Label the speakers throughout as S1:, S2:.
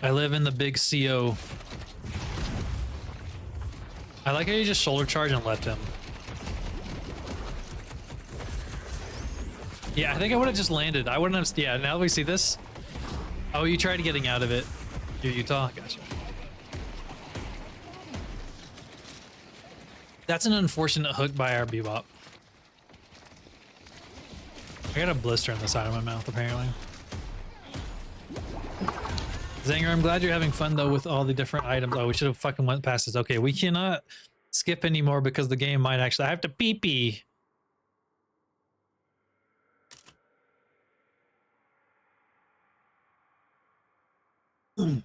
S1: I live in the big CO. I like how you just shoulder charge and left him. Yeah, I think I would have just landed. I wouldn't have. Yeah, now we see this. Oh, you tried getting out of it. You Utah. Gotcha. That's an unfortunate hook by our Bebop. I got a blister on the side of my mouth, apparently. Zanger, I'm glad you're having fun, though, with all the different items. Oh, we should have fucking went past this. Okay, we cannot skip anymore because the game might actually... I have to pee-pee. Do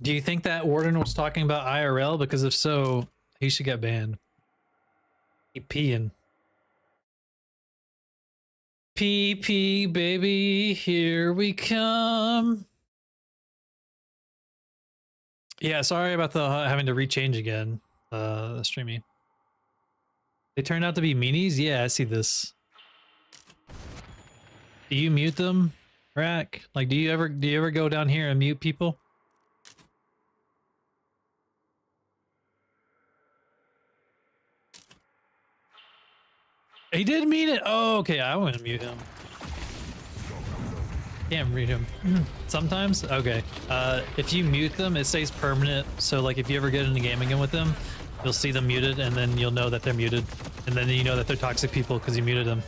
S1: you think that Warden was talking about IRL? Because if so, he should get banned. He peeing. Pee, baby, here we come. Yeah, sorry about the having to rechange again. Streamy. They turned out to be meanies? Yeah, I see this. Do you mute them, Rack? Like, do you ever go down here and mute people? He did mean it. Oh, okay. I want to mute him. Can't read him. Sometimes. Okay. If you mute them, it stays permanent. So, like, if you ever get in a game again with them, you'll see them muted, and then you'll know that they're muted, and then you know that they're toxic people because you muted them.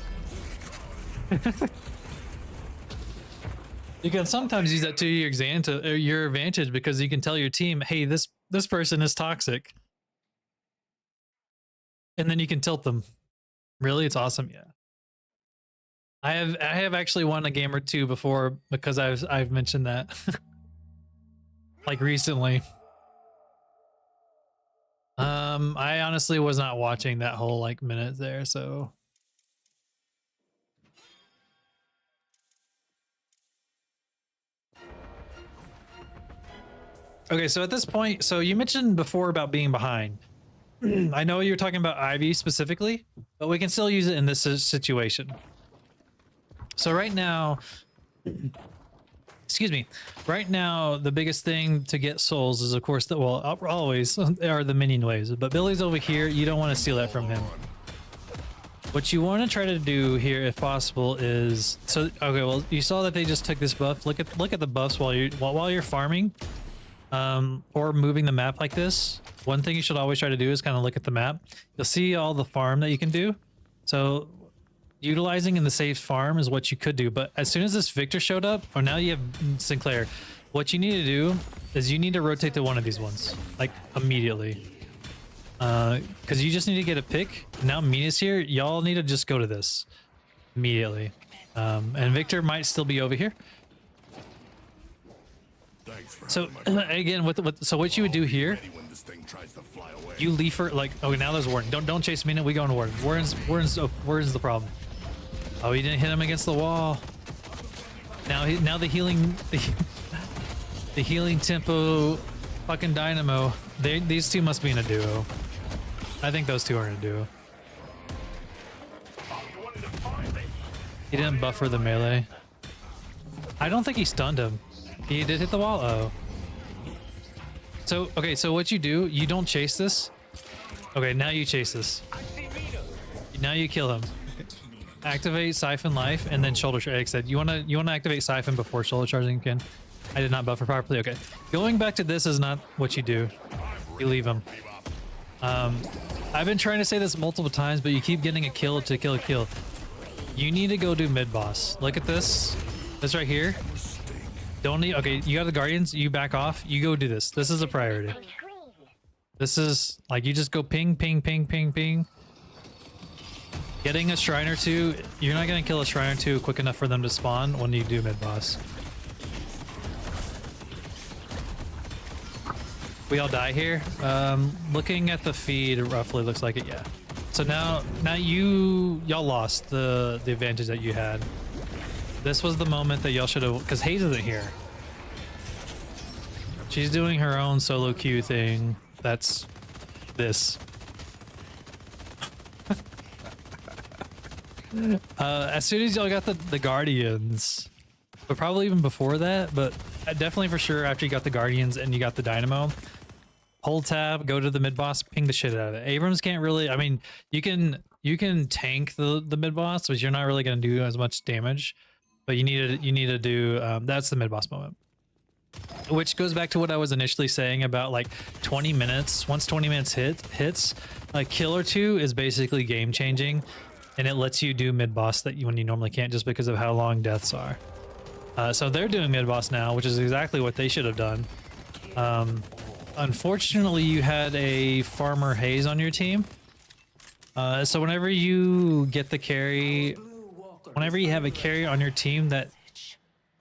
S1: You can sometimes use that to your advantage because you can tell your team, "Hey, this person is toxic," and then you can tilt them. Really, it's awesome. Yeah, I have actually won a game or two before because I've mentioned that, like recently. I honestly was not watching that whole like minute there, so. Okay, so at this point, so you mentioned before about being behind. I know you're talking about Ivy specifically, but we can still use it in this situation. So right now, excuse me, right now, the biggest thing to get souls is, of course, that, well, always are the minion waves, but Billy's over here. You don't want to steal that from him. What you want to try to do here, if possible, is, so, okay, well, you saw that they just took this buff. Look at the buffs while you're farming. Or moving the map like this. One thing you should always try to do is kind of look at the map. You'll see all the farm that you can do. So utilizing in the safe farm is what you could do. But as soon as this Victor showed up, or now you have Sinclair, what you need to do is you need to rotate to one of these ones, like immediately. Because you just need to get a pick. Now Mina's here. Y'all need to just go to this immediately. And Victor might still be over here. So again, so what you would do here, you leave her like, okay, now there's Warden. Don't chase Mina. We go on Warden. Warden's the problem. Oh, he didn't hit him against the wall. Now the healing the healing tempo fucking dynamo. These two must be in a duo. I think those two are in a duo. He didn't buffer the melee. I don't think he stunned him. He did hit the wall. Oh. So, okay, so what you do, you don't chase this. Okay, now you chase this. Now you kill him. Activate Siphon Life and then shoulder charge. Like I said, you wanna activate Siphon before shoulder charging again. I did not buffer properly. Okay. Going back to this is not what you do. You leave him. I've been trying to say this multiple times, but you keep getting a kill to kill a kill. You need to go do mid boss. Look at this. This right here. Don't need, okay, you got the Guardians, you back off, you go do this. This is a priority. This is, like, you just go ping, ping, ping, ping, ping. Getting a Shrine or two, you're not going to kill a Shrine or two quick enough for them to spawn when you do mid-boss. We all die here. Looking at the feed, it roughly looks like it, yeah. So now y'all lost the advantage that you had. This was the moment that y'all should have, because Hayes isn't here. She's doing her own solo queue thing. That's this. As soon as y'all got the Guardians, but probably even before that. But definitely for sure after you got the Guardians and you got the Dynamo, hold tab, go to the mid boss, ping the shit out of it. Abrams can't really. I mean, you can tank the mid boss, but you're not really going to do as much damage. But you need to do that's the mid boss moment. Which goes back to what I was initially saying about like 20 minutes. Once 20 minutes hits, a kill or two is basically game changing, and it lets you do mid boss that when you normally can't, just because of how long deaths are. So they're doing mid boss now, which is exactly what they should have done. Unfortunately, you had a farmer Haze on your team. So whenever you get the carry, whenever you have a carry on your team that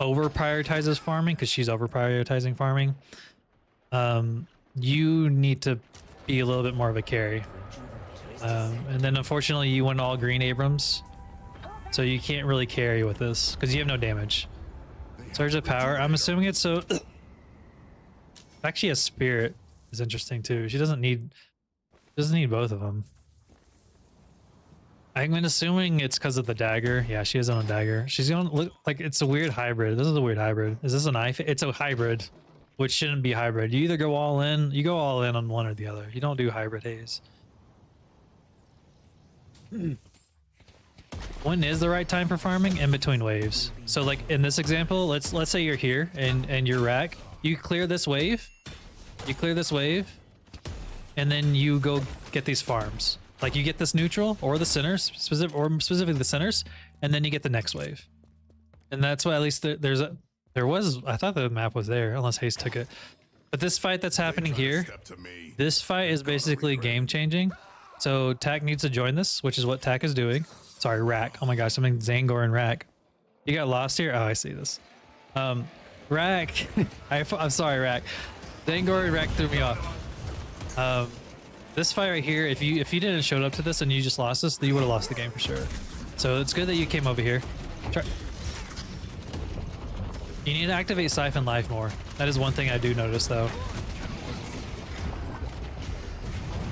S1: over prioritizes farming, because she's over prioritizing farming, you need to be a little bit more of a carry. And then unfortunately you went all green Abrams, so you can't really carry with this because you have no damage. Surge of power, I'm assuming it's so actually a spirit is interesting too. She doesn't need both of them. I'm assuming it's because of the dagger. Yeah, she is on a dagger. She's going to look like it's a weird hybrid. This is a weird hybrid. Is this a knife? It's a hybrid, which shouldn't be hybrid. You either go all in, you go all in on one or the other. You don't do hybrid Haze. When is the right time for farming? In between waves. So like in this example, let's say you're here and you're rack. You clear this wave. You clear this wave, and then you go get these farms. Like you get this neutral or the centers, specifically the centers, and then you get the next wave. And that's why at least there was, I thought the map was there, unless Haze took it. But this fight that's happening here, this fight is basically game changing. So Tack needs to join this, which is what Tack is doing. Sorry, Rack. Oh my gosh, something Zangor and Rack. You got lost here? Oh, I see this. Rack. I'm sorry, Rack. Zangor and Rack threw me off. This fight right here, if you didn't show up to this and you just lost this, then you would have lost the game for sure. So it's good that you came over here. You need to activate Siphon Life more. That is one thing I do notice though.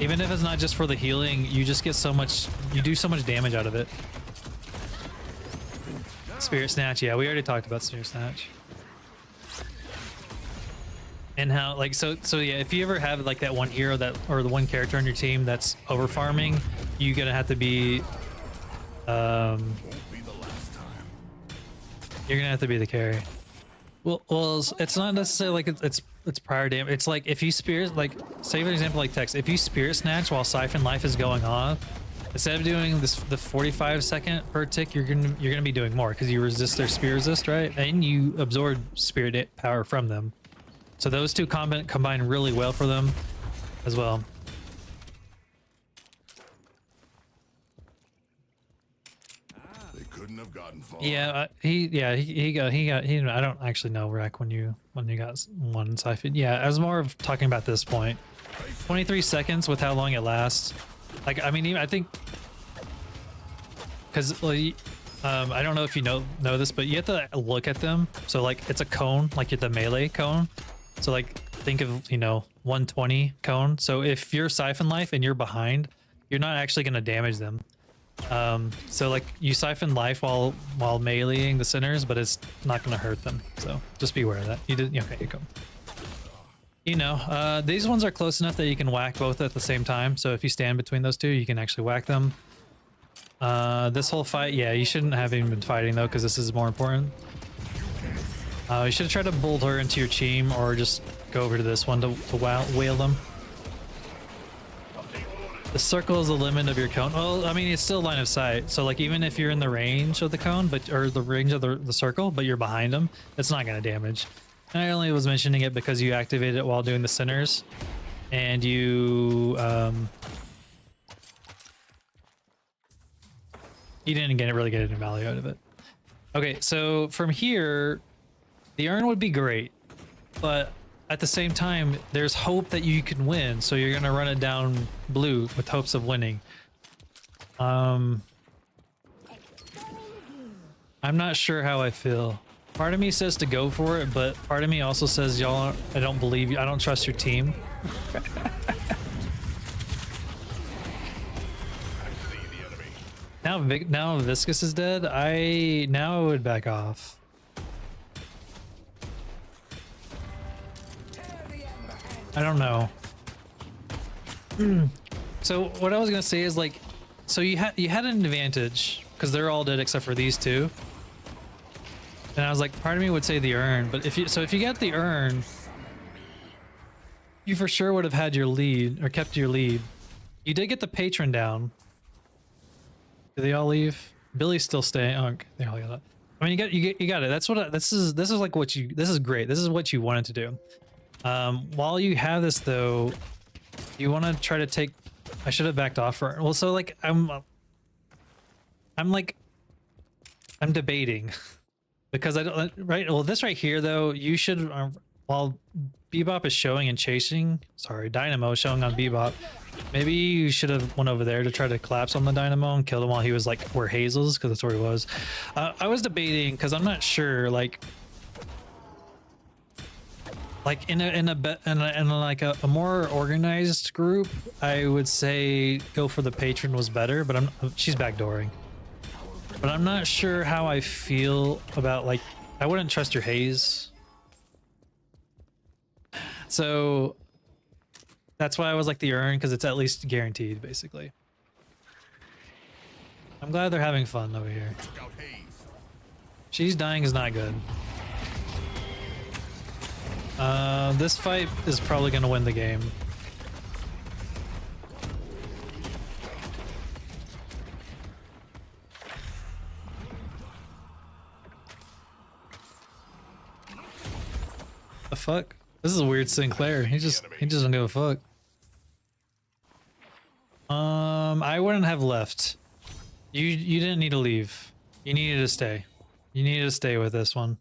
S1: Even if it's not just for the healing, you just get so much, you do so much damage out of it. Spirit Snatch, yeah, we already talked about Spirit Snatch. And how, like, so yeah, if you ever have like that one hero that, or the one character on your team that's over farming, you're gonna have to be, you're gonna have to be the carry. Well, it's not necessarily like it's prior damage. It's like if you spirit, like, say for example, like Tex, if you Spirit Snatch while Siphon Life is going on, instead of doing the 45 second per tick, you're gonna be doing more because you resist their spear resist, right? And you absorb spirit power from them. So those two combine really well for them as well.
S2: They couldn't have gotten far.
S1: Yeah, he got. I don't actually know, Rack, when you got one Siphon. Yeah, I was more of talking about this point. 23 seconds with how long it lasts. Like, I mean, even, I think, because I don't know if you know this, but you have to look at them. So like, it's a cone, like the melee cone. So like, think of 120 cone. So if you're Siphon Life and you're behind, you're not actually going to damage them. So like, you Siphon Life while meleeing the centers, but it's not going to hurt them. So just be aware of that. You did okay. You go. These ones are close enough that you can whack both at the same time. So if you stand between those two, you can actually whack them. This whole fight, yeah, you shouldn't have even been fighting though, because this is more important. You should try to bolt her into your team, or just go over to this one to whale them. The circle is the limit of your cone. Well, I mean, it's still line of sight. So like, even if you're in the range of the cone, or the range of the circle, but you're behind them, it's not going to damage. And I only was mentioning it because you activated it while doing the centers, and you didn't really get any value out of it. Okay, so from here, the urn would be great, but at the same time, there's hope that you can win, so you're gonna run it down blue with hopes of winning. I'm not sure how I feel. Part of me says to go for it, but part of me also says, y'all, I don't believe you. I don't trust your team. Now Viscus is dead. I would back off. I don't know. So what I was gonna say is like, so you had an advantage because they're all dead except for these two. And I was like, part of me would say the urn, but if you got the urn, you for sure would have had your lead or kept your lead. You did get the patron down. Did they all leave? Billy's still staying. Oh, okay. They all got it. I mean, you got it. That's what this is like what you. This is great. This is what you wanted to do. While you have this though, you want to try to take. I should have backed off for. Well, so like I'm debating because I don't right. Well, this right here though, you should while Bebop is showing and chasing. Sorry, Dynamo showing on Bebop. Maybe you should have went over there to try to collapse on the Dynamo and killed him while he was like where Hazel's, because that's where he was. I was debating because I'm not sure like in a more organized group, I would say go for the patron was better, but she's backdooring. But I'm not sure how I feel about like I wouldn't trust your Haze. So that's why I was like the urn, because it's at least guaranteed, basically. I'm glad they're having fun over here. She's dying is not good. This fight is probably going to win the game. The fuck? This is a weird Sinclair. He just don't give a fuck. I wouldn't have left. You didn't need to leave. You needed to stay. You needed to stay with this one,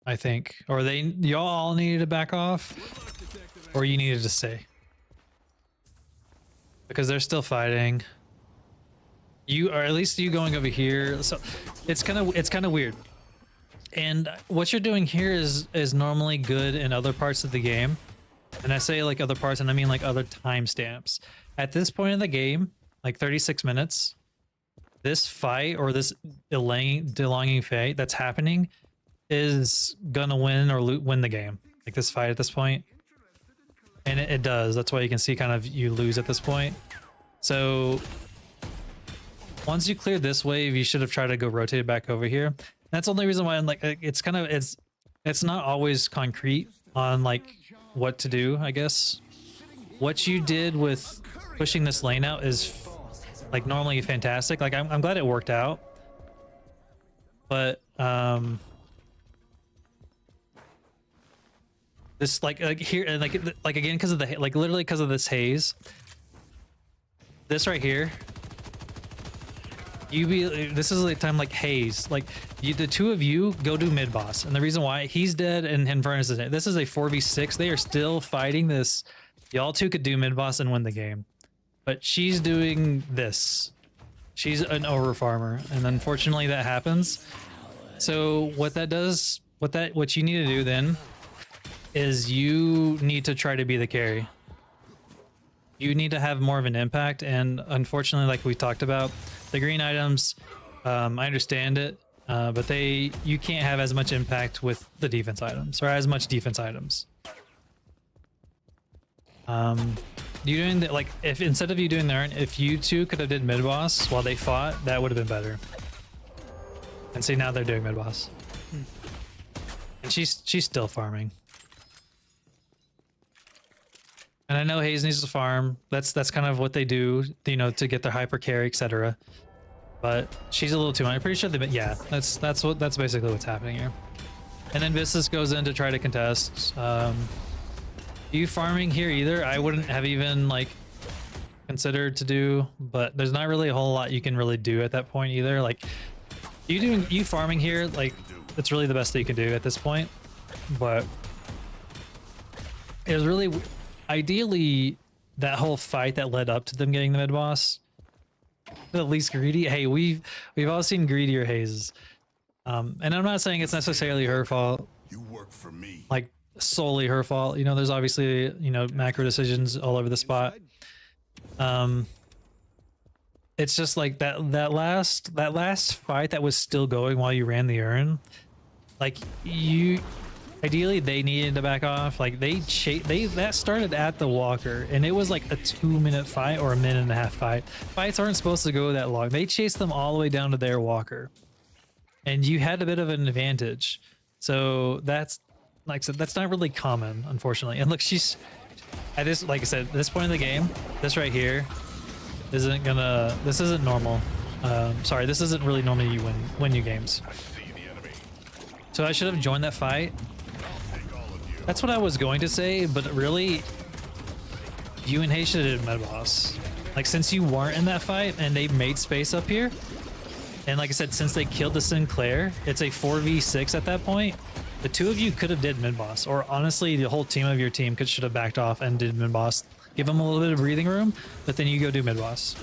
S1: I think. Or y'all all needed to back off, or you needed to stay because they're still fighting. Or at least you going over here. So it's kind of weird. And what you're doing here is normally good in other parts of the game. And I say like other parts, and I mean like other timestamps. At this point in the game, like 36 minutes, this fight or this DeLonging fight that's happening is gonna win or win the game. Like this fight at this point. And it does. That's why you can see kind of you lose at this point. So once you clear this wave, you should have tried to go rotate back over here. That's the only reason why I'm like, it's kind of, it's not always concrete on like what to do, I guess. What you did with pushing this lane out is like normally fantastic. Like I'm glad it worked out, but this like here and like again because of the like literally because of this haze, this right here. This is like time like haze, like the two of you go do mid boss, and the reason why he's dead and Infernus is dead. This is a 4v6. They are still fighting this. Y'all two could do mid boss and win the game, but she's doing this. She's an over farmer, and unfortunately that happens. So what that does, what you need to do then, is you need to try to be the carry. You need to have more of an impact, and unfortunately, like we talked about, the green items, I understand it, but you can't have as much impact with the defense items, or as much defense items. You doing that, like if instead of you doing there, if you two could have did mid boss while they fought, that would have been better. And see, now they're doing mid boss, and she's still farming. And I know Hayes needs to farm. That's kind of what they do, you know, to get their hyper carry, etc. But she's a little too much. I'm pretty sure yeah, that's basically what's happening here. And then Vistus goes in to try to contest. You farming here either, I wouldn't have even like considered to do, but there's not really a whole lot you can really do at that point either. Like you farming here, like it's really the best that you can do at this point. But it was really ideally that whole fight that led up to them getting the mid boss. At least greedy. Hey, we've all seen greedier hazes. And I'm not saying it's necessarily her fault.
S2: You work for me.
S1: Like solely her fault. You know, there's obviously, you know, macro decisions all over the spot. It's just like that last fight that was still going while you ran the urn. Like ideally they needed to back off. Like they that started at the walker, and it was like a 2-minute fight or a 1.5-minute fight. Fights aren't supposed to go that long. They chased them all the way down to their walker, and you had a bit of an advantage. So that's, like I said, that's not really common, unfortunately. And look, she's at this, like I said, at this point in the game, this right here isn't gonna, this isn't normal. Sorry, this isn't really normally you win you games. So I should have joined that fight. That's what I was going to say, but really, you and Hay should have did mid boss. Like, since you weren't in that fight and they made space up here, and like I said, since they killed the Sinclair, it's a 4v6 at that point. The two of you could have did mid boss, or honestly, the whole team of your team should have backed off and did mid boss. Give them a little bit of breathing room, but then you go do mid boss.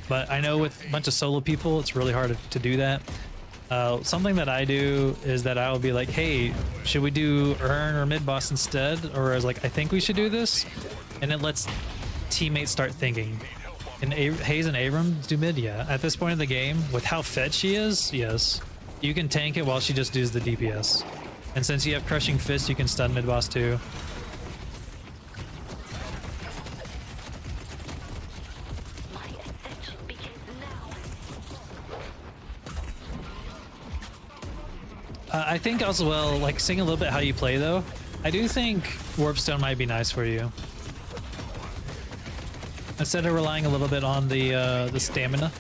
S1: But I know with a bunch of solo people, it's really hard to do that. Something that I do is that I will be like, hey, should we do Urn or mid boss instead? Or I was like, I think we should do this. And it lets teammates start thinking. And Hayes and Abrams do mid, yeah. At this point in the game, with how fed she is, yes. You can tank it while she just does the DPS. And since you have Crushing Fist, you can stun mid boss too. I think as well, like seeing a little bit how you play though, I do think Warpstone might be nice for you. Instead of relying a little bit on the stamina,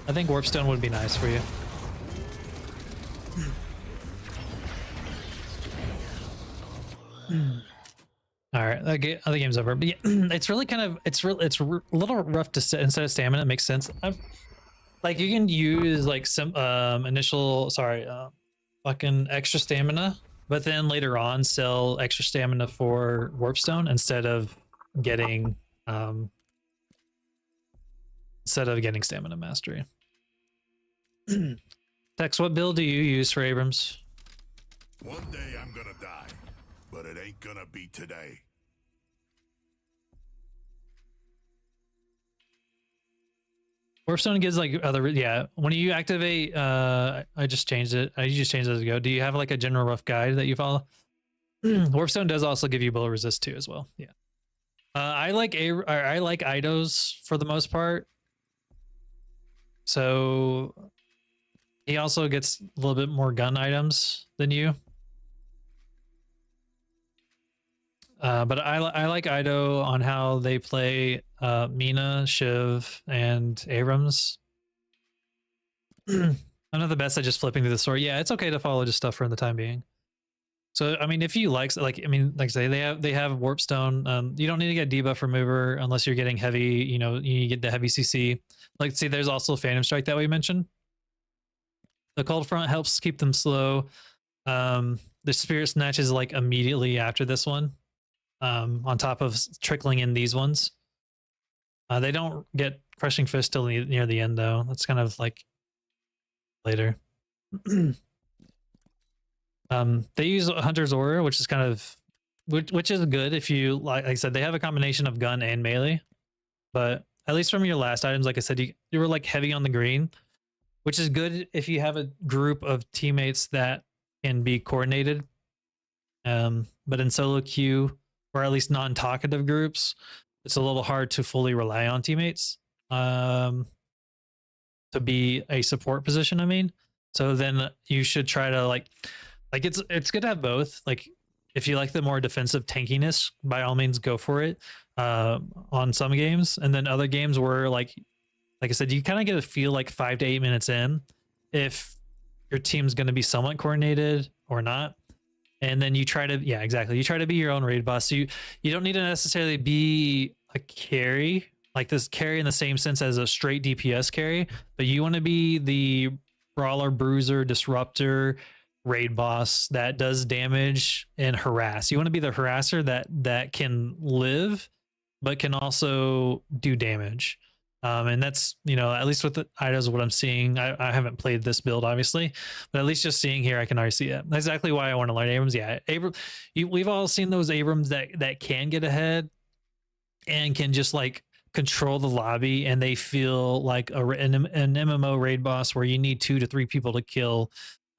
S1: I think Warpstone would be nice for you. All right, the game's over. But yeah, it's really kind of it's a little rough to set instead of stamina. It makes sense. Like you can use like some fucking extra stamina, but then later on sell extra stamina for Warpstone instead of getting stamina mastery. Tex, what build do you use for Abrams?
S2: One day I'm gonna die, but it ain't gonna be today.
S1: Warpstone gives like other, yeah. When you activate, I just changed it. I just changed it as we go. Do you have like a general rough guide that you follow? Warpstone does also give you bullet resist too, as well. Yeah. I like Ido's for the most part. So he also gets a little bit more gun items than you. But I like Ido on how they play Mina, Shiv, and Abrams. I'm not the best at just flipping through the story. Yeah, it's okay to follow just stuff for the time being. So I mean, if you like I say, they have Warpstone. You don't need to get debuff remover unless you're getting heavy. You know, you get the heavy CC. Like, see, there's also Phantom Strike that we mentioned. The Cold Front helps keep them slow. The Spirit Snatch is like immediately after this one. On top of trickling in these ones. They don't get Crushing Fist till near the end though. That's kind of like later. They use Hunter's Aura, which is kind of which is good if you like I said, they have a combination of gun and melee. But at least from your last items, like I said, you were like heavy on the green, which is good if you have a group of teammates that can be coordinated. But in solo queue, or at least non-talkative groups, it's a little hard to fully rely on teammates to be a support position. I mean, so then you should try to like it's good to have both. Like, if you like the more defensive tankiness, by all means go for it on some games, and then other games where like I said, you kind of get a feel like 5 to 8 minutes in if your team's going to be somewhat coordinated or not. And then you try to, yeah, exactly. You try to be your own raid boss. So you don't need to necessarily be a carry, like this carry in the same sense as a straight DPS carry, but you want to be the brawler, bruiser, disruptor, raid boss that does damage and harass. You want to be the harasser that can live, but can also do damage. And that's, you know, at least with the Ido's what I'm seeing. I haven't played this build, obviously, but at least just seeing here, I can already see it. That's exactly why I want to learn Abrams. Yeah, we've all seen those Abrams that can get ahead and can just like control the lobby, and they feel like an MMO raid boss where you need 2 to 3 people to kill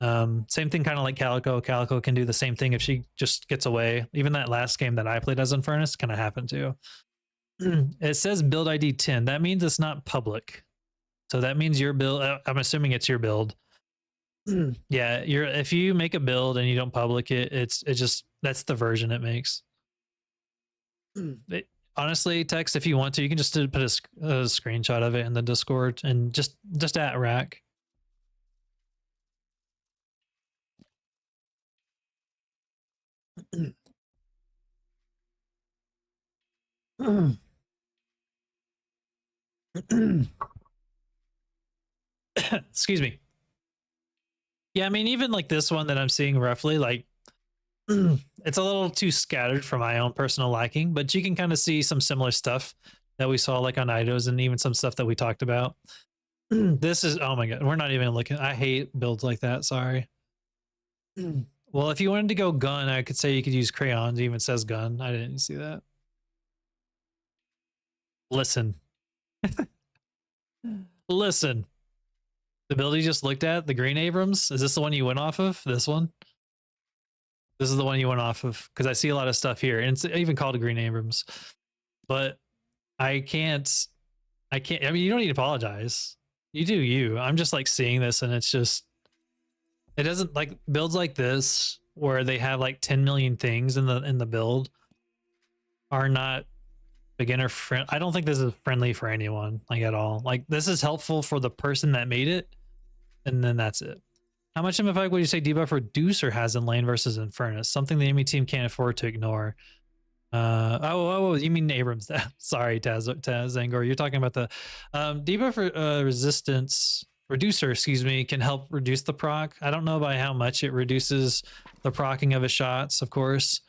S1: Same thing kind of like Calico. Calico can do the same thing if she just gets away. Even that last game that I played as Infernus kind of happened too. It says build ID 10. That means it's not public. So that means your build, I'm assuming it's your build. Yeah, if you make a build and you don't public it, it's just, that's the version it makes. Honestly, Text, if you want to, you can just put a screenshot of it in the Discord and just at rack. Excuse me. Yeah, I mean, even like this one that I'm seeing roughly, like it's a little too scattered for my own personal liking, but you can kind of see some similar stuff that we saw like on Idos and even some stuff that we talked about. This is, oh my god, we're not even looking. I hate builds like that. Sorry. Well, if you wanted to go gun, I could say you could use crayons. It even says gun. I didn't see that. Listen. Listen. The build you just looked at, the green Abrams, is this the one you went off of? This one? This is the one you went off of, because I see a lot of stuff here, and it's even called a green Abrams. But I can't, I mean, you don't need to apologize. You do you. I'm just like seeing this, and it's just, it doesn't, like builds like this where they have like 10 million things in the build are not beginner friend. I don't think this is friendly for anyone, like at all. Like this is helpful for the person that made it, and then that's it. How much of an effect would you say debuff reducer has in lane versus Infernus? Something the enemy team can't afford to ignore. Oh, you mean Abrams? Sorry, Angor. You're talking about the debuff resistance reducer. Excuse me, can help reduce the proc. I don't know by how much it reduces the procking of his shots, of course.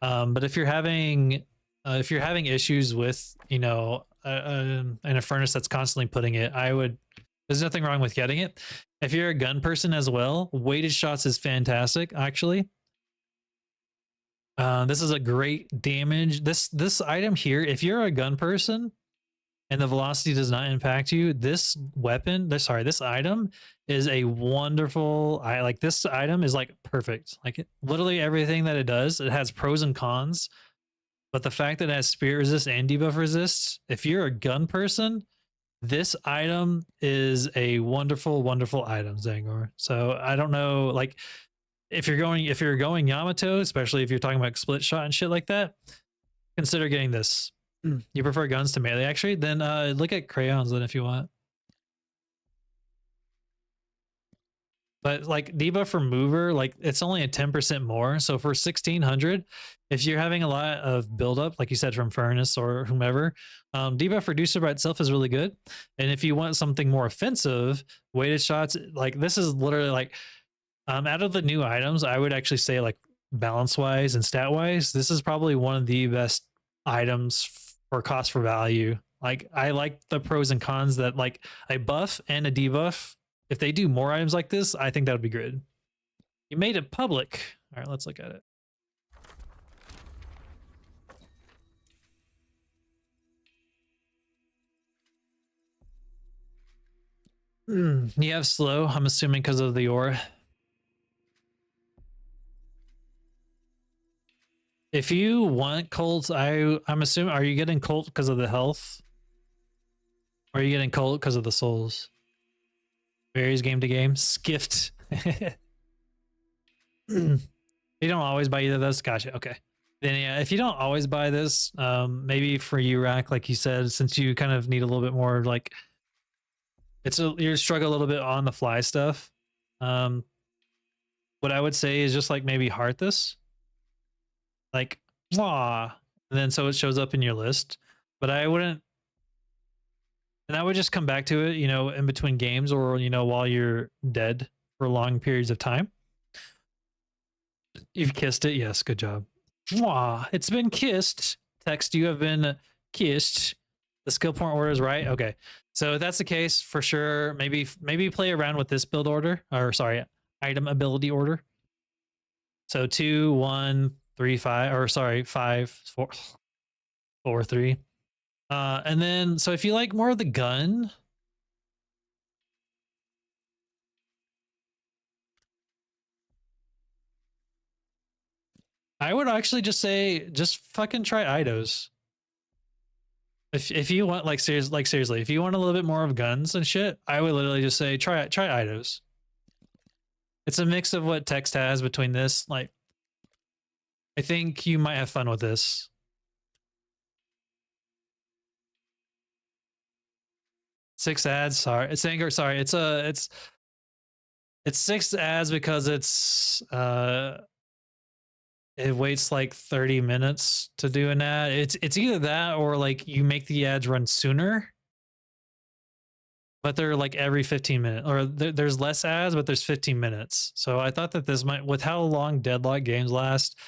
S1: But if you're having issues with, you know, an Infernus that's constantly putting it, there's nothing wrong with getting it. If you're a gun person as well, weighted shots is fantastic, actually. This is a great damage. This item here, if you're a gun person and the velocity does not impact you, this item is a wonderful. This item is like perfect. Like literally everything that it does, it has pros and cons. But the fact that it has spirit resist and debuff resist, if you're a gun person, this item is a wonderful, wonderful item, Zangor. So I don't know, like if you're going Yamato, especially if you're talking about split shot and shit like that, consider getting this. You prefer guns to melee, actually? Then look at crayons then if you want. But like debuff remover, like it's only a 10% more. So for 1600, if you're having a lot of buildup, like you said from Furnace or whomever, debuff reducer by itself is really good. And if you want something more offensive, weighted shots, like this is literally like, out of the new items, I would actually say like balance wise and stat wise, this is probably one of the best items for cost for value. Like I like the pros and cons that like a buff and a debuff. If they do more items like this, I think that would be good. You made it public. All right, let's look at it. You have slow, I'm assuming because of the aura. If you want Colt, I'm assuming, are you getting Colt because of the health? Or are you getting Colt because of the souls? Varies game to game. Skiffed. You don't always buy either of those? Gotcha, okay. Then yeah, if you don't always buy this, maybe for you, Rack, like you said, since you kind of need a little bit more, like, you're struggling a little bit on the fly stuff. What I would say is just like maybe heart this. Like, and then so it shows up in your list. But I wouldn't, and I would just come back to it, you know, in between games or, you know, while you're dead for long periods of time. You've kissed it. Yes, good job. It's been kissed. Text, you have been kissed. The skill point order is right. Okay. So if that's the case, for sure, maybe play around with this build order, or sorry, item ability order. So 2, 1, 3, 5, or sorry, 5, 4, 4, 3. And then, so if you like more of the gun, I would actually just say, just fucking try Idos. If you want seriously, if you want a little bit more of guns and shit, I would literally just say try Idos. It's a mix of what text has between this. Like, I think you might have fun with this. Six ads. Sorry, it's anger. Sorry, it's 6 ads because it waits like 30 minutes to do an ad. It's either that or like you make the ads run sooner, but they're like every 15 minutes, or there's less ads, but there's 15 minutes. So I thought that this might, with how long Deadlock games last,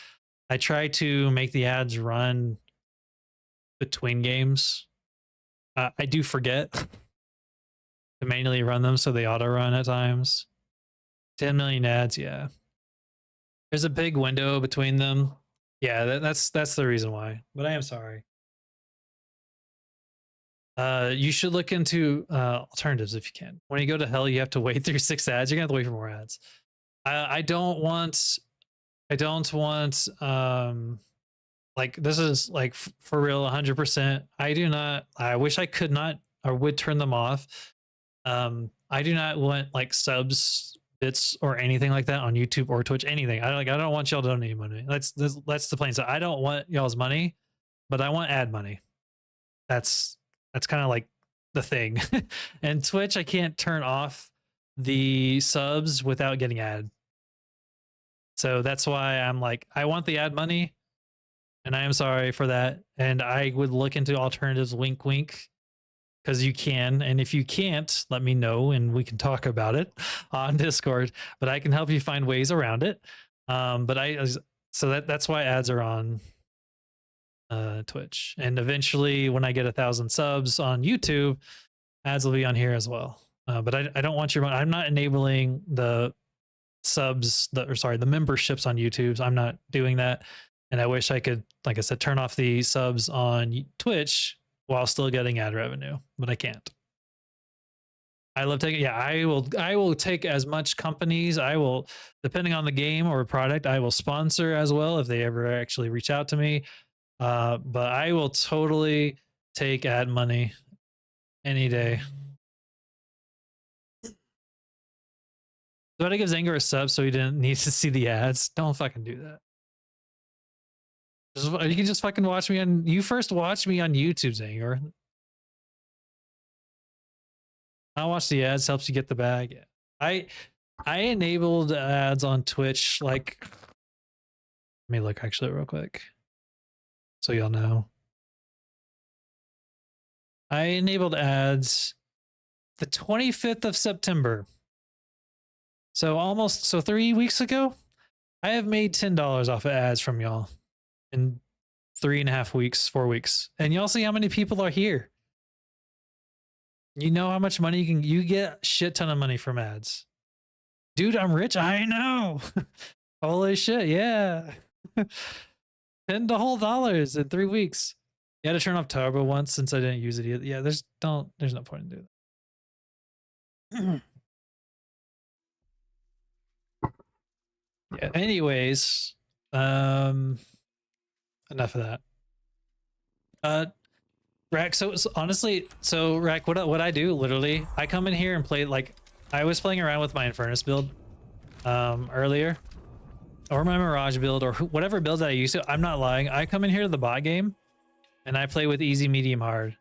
S1: I try to make the ads run between games. I do forget to manually run them, so they auto run at times. 10 million ads, yeah. There's a big window between them. Yeah, that's the reason why. But I am sorry. You should look into alternatives if you can. When you go to hell, you have to wait through 6 ads. You're gonna have to wait for more ads. I don't want like, this is like for real 100%. I wish I could not or would turn them off. I do not want like subs, bits, or anything like that on YouTube or Twitch, anything. I don't want y'all donating money. That's the plain side. I don't want y'all's money, but I want ad money. That's kind of like the thing. And Twitch, I can't turn off the subs without getting ad. So that's why I'm like, I want the ad money, and I am sorry for that. And I would look into alternatives, wink, wink, because you can. And if you can't, let me know and we can talk about it on Discord. But I can help you find ways around it. So that's why ads are on Twitch. And eventually, when I get 1,000 subs on YouTube, ads will be on here as well. But I don't want your money. I'm not enabling the subs, the memberships on YouTube. I'm not doing that. And I wish I could, like I said, turn off the subs on Twitch while still getting ad revenue, but I can't. I love taking, yeah, I will take as much companies. I will, depending on the game or product, I will sponsor as well if they ever actually reach out to me. But I will totally take ad money any day. So I give Zanger a sub so he didn't need to see the ads. Don't fucking do that. You can just fucking watch me on, you first watch me on YouTube, Zanger. I'll watch the ads, helps you get the bag. I enabled ads on Twitch, like, let me look actually real quick so y'all know. I enabled ads the 25th of September. So 3 weeks ago, I have made $10 off of ads from y'all in 3.5 weeks, 4 weeks. And y'all see how many people are here. You know how much money you get a shit ton of money from ads. Dude, I'm rich. I know. Holy shit, yeah. $10 in 3 weeks. You had to turn off Turbo once since I didn't use it either. Yeah, there's no point in doing that. Yeah, anyways, enough of that. Rack, so honestly, Rack, what I do, literally, I come in here and play, like, I was playing around with my Infernus build earlier, or my Mirage build, or whatever build that I used to. I'm not lying. I come in here to the bot game, and I play with easy, medium, hard.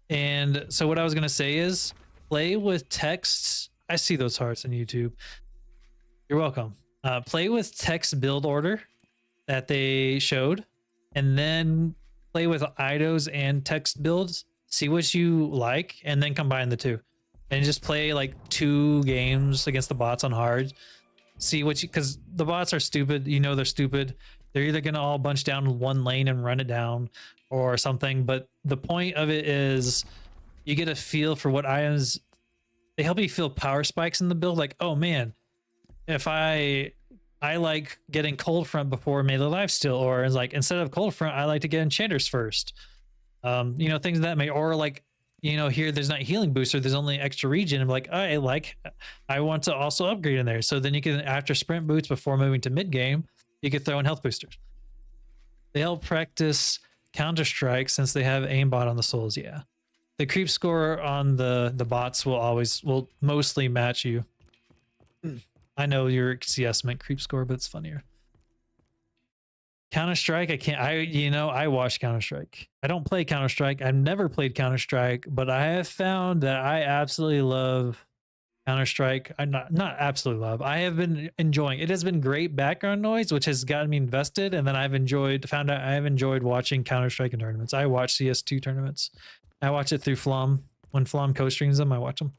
S1: And so what I was going to say is, play with texts. I see those hearts on YouTube. You're welcome. Play with text build order that they showed, and then play with IDOs and text builds. See what you like, and then combine the two. And just play like 2 games against the bots on hard. See what you, because the bots are stupid. You know they're stupid. They're either going to all bunch down one lane and run it down or something. But the point of it is you get a feel for what items, they help you feel power spikes in the build. Like, oh man, if I like getting cold front before melee lifesteal, or it's like, instead of cold front, I like to get enchanters first. You know, things that may, or like, you know, here there's not healing booster, there's only extra regen. I'm like, I want to also upgrade in there. So then you can, after sprint boots before moving to mid game, you could throw in health boosters. They help practice Counter-Strike since they have aimbot on the souls. Yeah, the creep score on the bots will mostly match you. I know your CS meant creep score, but it's funnier. Counter-Strike, I watch Counter-Strike. I don't play Counter-Strike. I've never played Counter-Strike, but I have found that I absolutely love Counter-Strike. I'm not absolutely love. I have been enjoying. It has been great background noise, which has gotten me invested, and then I have enjoyed watching Counter-Strike in tournaments. I watch CS2 tournaments. I watch it through Flom. When Flom co-streams them, I watch them.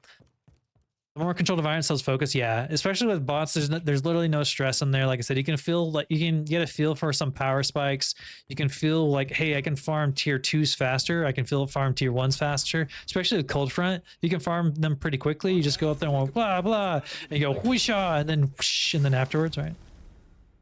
S1: The more controlled environment sells focus, yeah. Especially with bots, there's literally no stress in there. Like I said, you can get a feel for some power spikes. You can feel like, hey, I can farm tier 2s faster. I can farm tier 1s faster. Especially with Cold Front, you can farm them pretty quickly. You just go up there and go blah blah, and you go whoosha, and then whoosh, and then afterwards, right?